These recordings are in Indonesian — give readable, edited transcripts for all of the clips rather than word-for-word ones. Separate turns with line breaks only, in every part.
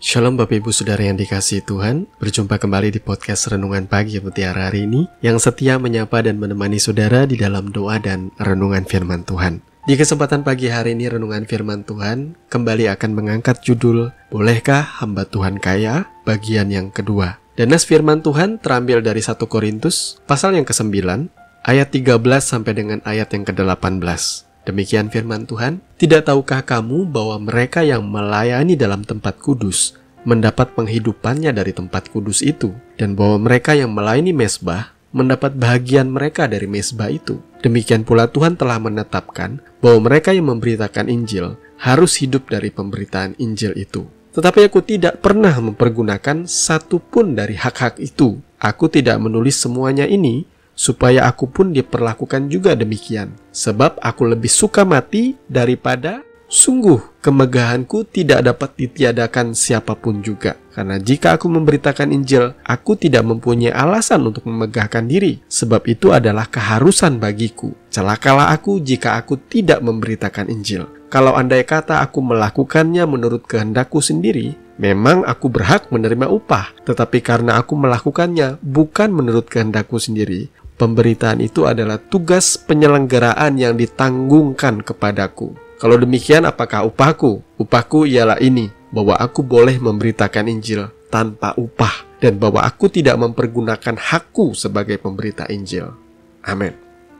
Shalom Bapak Ibu Saudara yang dikasihi Tuhan. Berjumpa kembali di podcast Renungan Pagi Mutiara hari ini, yang setia menyapa dan menemani saudara di dalam doa dan renungan firman Tuhan. Di kesempatan pagi hari ini, renungan firman Tuhan kembali akan mengangkat judul Bolehkah Hamba Tuhan Kaya? Bagian yang kedua. Dan nas firman Tuhan terambil dari 1 Korintus pasal yang ke-9 ayat 13 sampai dengan ayat yang ke-18. Demikian firman Tuhan, "Tidak tahukah kamu bahwa mereka yang melayani dalam tempat kudus mendapat penghidupannya dari tempat kudus itu, dan bahwa mereka yang melayani mezbah mendapat bahagian mereka dari mezbah itu? Demikian pula Tuhan telah menetapkan bahwa mereka yang memberitakan Injil harus hidup dari pemberitaan Injil itu. Tetapi aku tidak pernah mempergunakan satu pun dari hak-hak itu. Aku tidak menulis semuanya ini supaya aku pun diperlakukan juga demikian. Sebab aku lebih suka mati daripada sungguh kemegahanku tidak dapat ditiadakan siapapun juga. Karena jika aku memberitakan Injil, aku tidak mempunyai alasan untuk memegahkan diri. Sebab itu adalah keharusan bagiku. Celakalah aku jika aku tidak memberitakan Injil. Kalau andai kata aku melakukannya menurut kehendakku sendiri, memang aku berhak menerima upah. Tetapi karena aku melakukannya bukan menurut kehendakku sendiri, pemberitaan itu adalah tugas penyelenggaraan yang ditanggungkan kepadaku. Kalau demikian, apakah upahku? Upahku ialah ini, bahwa aku boleh memberitakan Injil tanpa upah, dan bahwa aku tidak mempergunakan hakku sebagai pemberita Injil. Amin.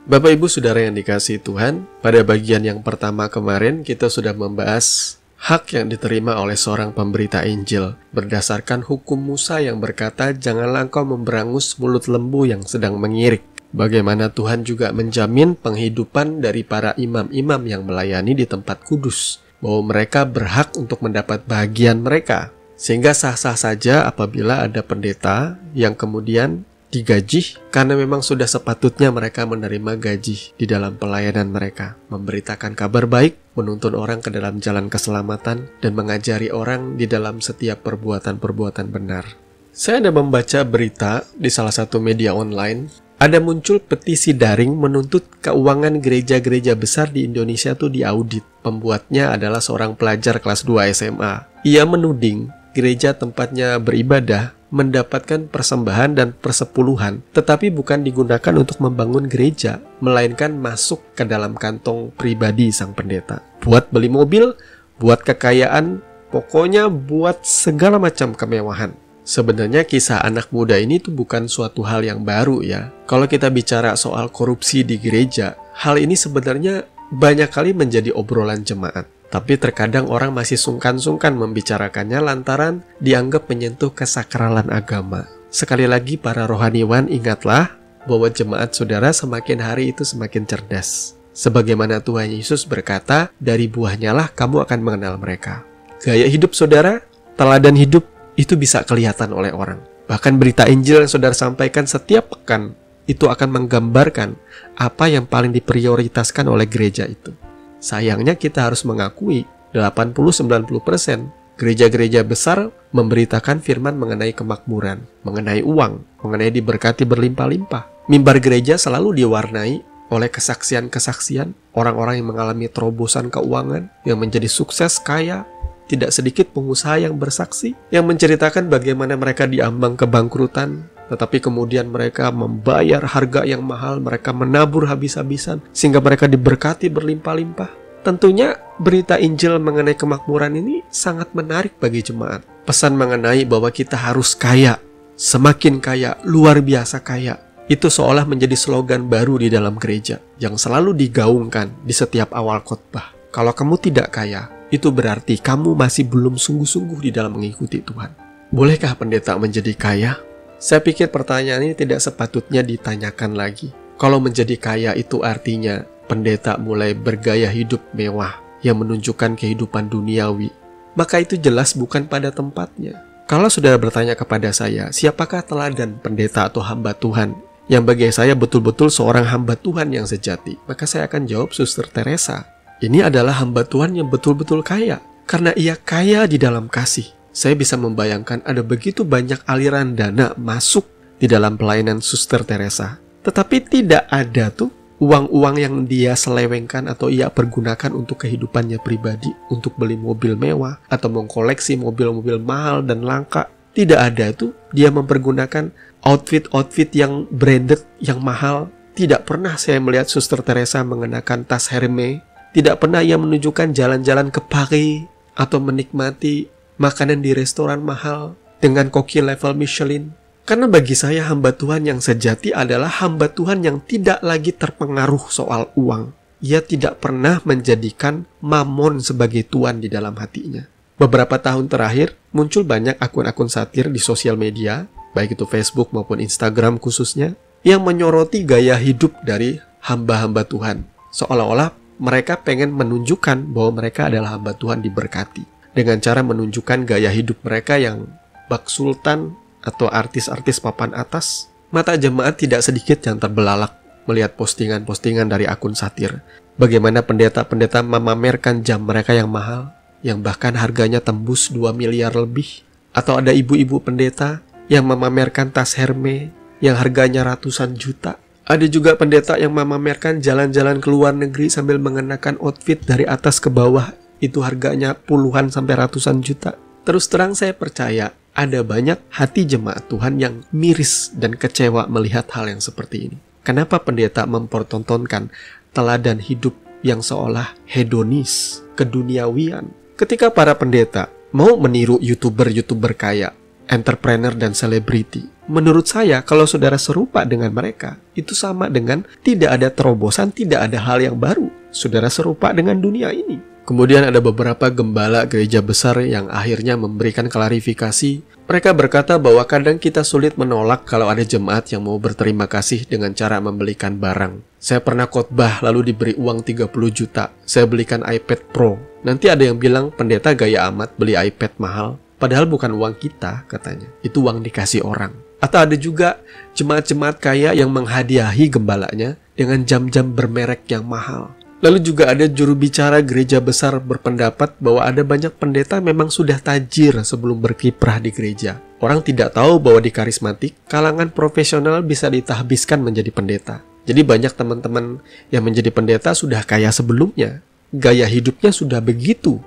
Bapak Ibu Saudara yang dikasihi Tuhan, pada bagian yang pertama kemarin kita sudah membahas hak yang diterima oleh seorang pemberita Injil berdasarkan hukum Musa yang berkata, "Janganlah engkau memberangus mulut lembu yang sedang mengirik." Bagaimana Tuhan juga menjamin penghidupan dari para imam-imam yang melayani di tempat kudus, bahwa mereka berhak untuk mendapat bagian mereka. Sehingga sah-sah saja apabila ada pendeta yang kemudian digaji, karena memang sudah sepatutnya mereka menerima gaji di dalam pelayanan mereka, memberitakan kabar baik, menuntun orang ke dalam jalan keselamatan, dan mengajari orang di dalam setiap perbuatan-perbuatan benar. Saya ada membaca berita di salah satu media online, ada muncul petisi daring menuntut keuangan gereja-gereja besar di Indonesia itu diaudit. Pembuatnya adalah seorang pelajar kelas 2 SMA. Ia menuding gereja tempatnya beribadah mendapatkan persembahan dan persepuluhan, tetapi bukan digunakan untuk membangun gereja, melainkan masuk ke dalam kantong pribadi sang pendeta. Buat beli mobil, buat kekayaan, pokoknya buat segala macam kemewahan. Sebenarnya kisah anak muda ini tuh bukan suatu hal yang baru ya. Kalau kita bicara soal korupsi di gereja, hal ini sebenarnya banyak kali menjadi obrolan jemaat. Tapi terkadang orang masih sungkan-sungkan membicarakannya lantaran dianggap menyentuh kesakralan agama. Sekali lagi para rohaniwan, ingatlah bahwa jemaat saudara semakin hari itu semakin cerdas. Sebagaimana Tuhan Yesus berkata, "Dari buahnya lah kamu akan mengenal mereka." Gaya hidup saudara, teladan hidup, itu bisa kelihatan oleh orang. Bahkan berita Injil yang saudara sampaikan setiap pekan itu akan menggambarkan apa yang paling diprioritaskan oleh gereja itu. Sayangnya kita harus mengakui 80-90% gereja-gereja besar memberitakan firman mengenai kemakmuran, mengenai uang, mengenai diberkati berlimpah-limpah. Mimbar gereja selalu diwarnai oleh kesaksian-kesaksian orang-orang yang mengalami terobosan keuangan, yang menjadi sukses, kaya. Tidak sedikit pengusaha yang bersaksi, yang menceritakan bagaimana mereka diambang kebangkrutan, tetapi kemudian mereka membayar harga yang mahal, mereka menabur habis-habisan, sehingga mereka diberkati berlimpah-limpah. Tentunya berita Injil mengenai kemakmuran ini sangat menarik bagi jemaat. Pesan mengenai bahwa kita harus kaya, semakin kaya, luar biasa kaya. Itu seolah menjadi slogan baru di dalam gereja, yang selalu digaungkan di setiap awal khotbah. Kalau kamu tidak kaya, itu berarti kamu masih belum sungguh-sungguh di dalam mengikuti Tuhan. Bolehkah pendeta menjadi kaya? Saya pikir pertanyaan ini tidak sepatutnya ditanyakan lagi. Kalau menjadi kaya itu artinya pendeta mulai bergaya hidup mewah yang menunjukkan kehidupan duniawi, maka itu jelas bukan pada tempatnya. Kalau saudara bertanya kepada saya, siapakah teladan pendeta atau hamba Tuhan yang bagi saya betul-betul seorang hamba Tuhan yang sejati? Maka saya akan jawab Suster Teresa. Ini adalah hamba Tuhan yang betul-betul kaya, karena ia kaya di dalam kasih. Saya bisa membayangkan ada begitu banyak aliran dana masuk di dalam pelayanan Suster Teresa, tetapi tidak ada tuh uang-uang yang dia selewengkan atau ia pergunakan untuk kehidupannya pribadi, untuk beli mobil mewah atau mengkoleksi mobil-mobil mahal dan langka. Tidak ada tuh dia mempergunakan outfit yang branded, yang mahal. Tidak pernah saya melihat Suster Teresa mengenakan tas Hermes. Tidak pernah ia menunjukkan jalan-jalan ke Paris atau menikmati makanan di restoran mahal dengan koki level Michelin. Karena bagi saya hamba Tuhan yang sejati adalah hamba Tuhan yang tidak lagi terpengaruh soal uang. Ia tidak pernah menjadikan mamon sebagai tuan di dalam hatinya. Beberapa tahun terakhir muncul banyak akun-akun satir di sosial media, baik itu Facebook maupun Instagram khususnya, yang menyoroti gaya hidup dari hamba-hamba Tuhan. Seolah-olah mereka pengen menunjukkan bahwa mereka adalah hamba Tuhan diberkati. Dengan cara menunjukkan gaya hidup mereka yang bak sultan atau artis-artis papan atas. Mata jemaat tidak sedikit yang terbelalak melihat postingan-postingan dari akun satir. Bagaimana pendeta-pendeta memamerkan jam mereka yang mahal, yang bahkan harganya tembus 2 miliar lebih. Atau ada ibu-ibu pendeta yang memamerkan tas Hermes yang harganya ratusan juta. Ada juga pendeta yang memamerkan jalan-jalan ke luar negeri sambil mengenakan outfit dari atas ke bawah. Itu harganya puluhan sampai ratusan juta. Terus terang saya percaya ada banyak hati jemaat Tuhan yang miris dan kecewa melihat hal yang seperti ini. Kenapa pendeta mempertontonkan teladan hidup yang seolah hedonis, keduniawian? Ketika para pendeta mau meniru YouTuber kaya, entrepreneur dan selebriti, menurut saya kalau saudara serupa dengan mereka, itu sama dengan tidak ada terobosan, tidak ada hal yang baru. Saudara serupa dengan dunia ini. Kemudian ada beberapa gembala gereja besar yang akhirnya memberikan klarifikasi. Mereka berkata bahwa kadang kita sulit menolak kalau ada jemaat yang mau berterima kasih dengan cara membelikan barang. Saya pernah khotbah lalu diberi uang 30 juta. Saya belikan iPad Pro. Nanti ada yang bilang pendeta gaya amat beli iPad mahal. Padahal bukan uang kita katanya. Itu uang dikasih orang. Atau ada juga jemaat-jemaat kaya yang menghadiahi gembalanya dengan jam-jam bermerek yang mahal. Lalu juga ada juru bicara gereja besar berpendapat bahwa ada banyak pendeta memang sudah tajir sebelum berkiprah di gereja. Orang tidak tahu bahwa di karismatik, kalangan profesional bisa ditahbiskan menjadi pendeta. Jadi banyak teman-teman yang menjadi pendeta sudah kaya sebelumnya. Gaya hidupnya sudah begitu.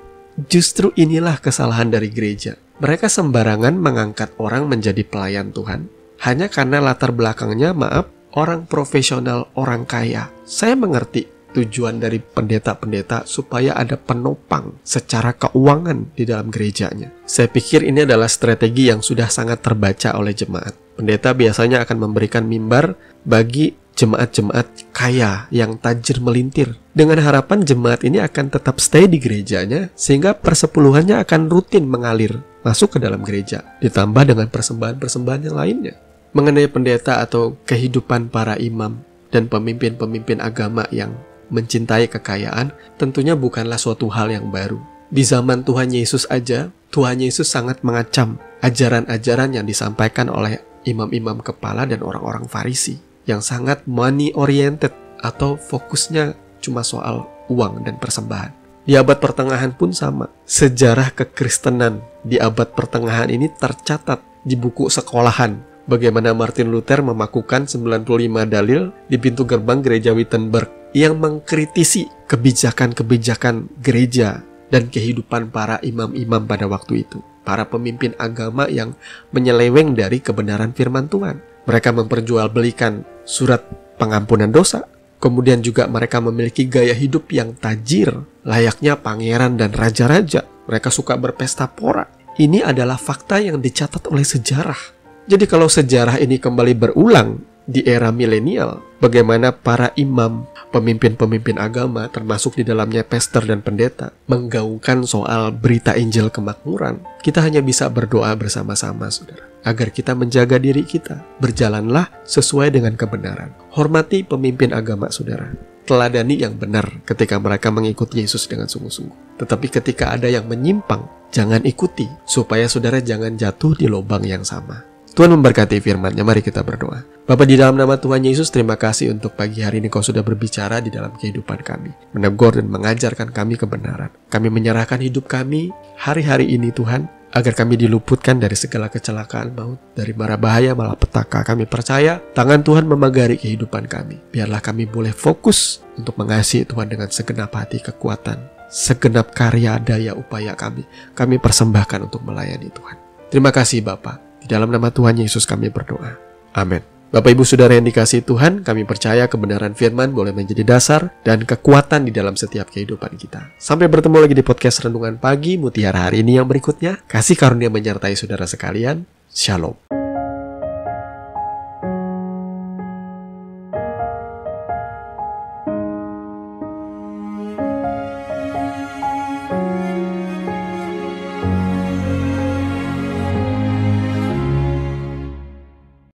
Justru inilah kesalahan dari gereja. Mereka sembarangan mengangkat orang menjadi pelayan Tuhan hanya karena latar belakangnya, orang profesional, orang kaya. Saya mengerti tujuan dari pendeta-pendeta supaya ada penopang secara keuangan di dalam gerejanya. Saya pikir ini adalah strategi yang sudah sangat terbaca oleh jemaat. Pendeta biasanya akan memberikan mimbar bagi jemaat-jemaat kaya yang tajir melintir, dengan harapan jemaat ini akan tetap stay di gerejanya sehingga persepuluhannya akan rutin mengalir masuk ke dalam gereja, ditambah dengan persembahan-persembahan yang lainnya. Mengenai pendeta atau kehidupan para imam dan pemimpin-pemimpin agama yang mencintai kekayaan, tentunya bukanlah suatu hal yang baru. Di zaman Tuhan Yesus aja, Tuhan Yesus sangat mengacam ajaran-ajaran yang disampaikan oleh imam-imam kepala dan orang-orang Farisi yang sangat money oriented atau fokusnya cuma soal uang dan persembahan. Di abad pertengahan pun sama. Sejarah kekristenan di abad pertengahan ini tercatat di buku sekolahan. Bagaimana Martin Luther memakukan 95 dalil di pintu gerbang gereja Wittenberg yang mengkritisi kebijakan-kebijakan gereja dan kehidupan para imam-imam pada waktu itu. Para pemimpin agama yang menyeleweng dari kebenaran firman Tuhan. Mereka memperjualbelikan surat pengampunan dosa. Kemudian juga mereka memiliki gaya hidup yang tajir, layaknya pangeran dan raja-raja. Mereka suka berpesta pora. Ini adalah fakta yang dicatat oleh sejarah. Jadi kalau sejarah ini kembali berulang di era milenial, bagaimana para imam, pemimpin-pemimpin agama, termasuk di dalamnya pastor dan pendeta, menggaungkan soal berita Injil kemakmuran, kita hanya bisa berdoa bersama-sama, saudara, agar kita menjaga diri kita, berjalanlah sesuai dengan kebenaran. Hormati pemimpin agama, saudara. Teladani yang benar ketika mereka mengikuti Yesus dengan sungguh-sungguh. Tetapi ketika ada yang menyimpang, jangan ikuti, supaya saudara jangan jatuh di lubang yang sama. Tuhan memberkati firman-Nya, mari kita berdoa. Bapa, di dalam nama Tuhan Yesus, terima kasih untuk pagi hari ini Kau sudah berbicara di dalam kehidupan kami, menegur dan mengajarkan kami kebenaran. Kami menyerahkan hidup kami hari-hari ini Tuhan, agar kami diluputkan dari segala kecelakaan maut, dari mara bahaya malapetaka. Kami percaya tangan Tuhan memagari kehidupan kami. Biarlah kami boleh fokus untuk mengasihi Tuhan dengan segenap hati, kekuatan, segenap karya, daya, upaya kami. Kami persembahkan untuk melayani Tuhan. Terima kasih Bapa. Di dalam nama Tuhan Yesus kami berdoa. Amin. Bapak Ibu Saudara yang dikasihi Tuhan, kami percaya kebenaran firman boleh menjadi dasar dan kekuatan di dalam setiap kehidupan kita. Sampai bertemu lagi di podcast Renungan Pagi Mutiara hari ini yang berikutnya. Kasih karunia menyertai saudara sekalian. Shalom.